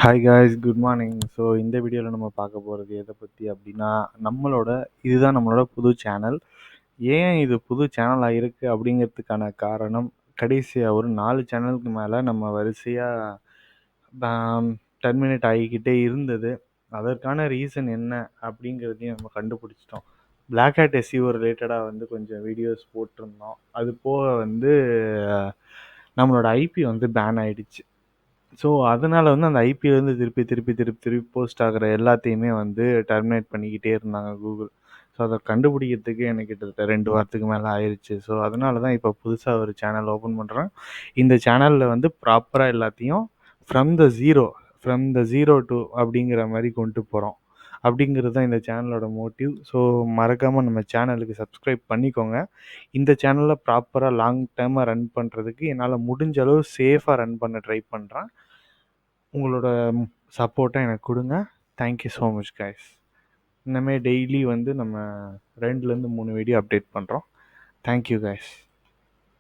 Hi guys, good morning. So இந்த வீடியோவில் நம்ம பார்க்க போகிறது எதை பற்றி அப்படின்னா, இதுதான் நம்மளோட புது சேனல். ஏன் இது புது சேனலாக இருக்குது அப்படிங்கிறதுக்கான காரணம், கடைசியாக ஒரு 4 சேனலுக்கு மேலே நம்ம வரிசையாக டெர்மினேட் ஆகிக்கிட்டே இருந்தது. அதற்கான ரீசன் என்ன அப்படிங்கிறதையும் நம்ம கண்டுபிடிச்சிட்டோம். Black Hat SEO ரிலேட்டடாக கொஞ்சம் வீடியோஸ் போட்டிருந்தோம். அது போக நம்மளோட ஐபி பேன் ஆயிடுச்சு. ஸோ அதனால் அந்த ஐபிலேருந்து திருப்பி போஸ்ட் ஆகிற எல்லாத்தையுமே டெர்மினேட் பண்ணிக்கிட்டே இருந்தாங்க கூகுள். ஸோ அதை கண்டுபிடிக்கிறதுக்கு எனக்கு கிட்டத்தட்ட 2 வாரத்துக்கு மேலே ஆயிடுச்சு. ஸோ அதனால தான் இப்போ புதுசாக ஒரு சேனல் ஓப்பன் பண்ணுறேன். இந்த சேனலில் ப்ராப்பராக எல்லாத்தையும் ஃப்ரம் த ஜீரோ டு அப்படிங்கிற மாதிரி கொண்டு போகிறோம். அப்படிங்கிறது தான் இந்த சேனலோட மோட்டிவ். ஸோ மறக்காமல் நம்ம சேனலுக்கு சப்ஸ்கிரைப் பண்ணிக்கோங்க. இந்த சேனலில் ப்ராப்பராக லாங் டேர்மாக ரன் பண்ணுறதுக்கு என்னால் முடிஞ்ச அளவு சேஃபாக ரன் பண்ண ட்ரை பண்ணுறேன். உங்களோட சப்போர்ட்டை எனக்கு கொடுங்க. Thank you so much guys. இனிமேல் டெய்லி நம்ம 2லேருந்து 3 வீடியோ அப்டேட் பண்ணுறோம். Thank you guys.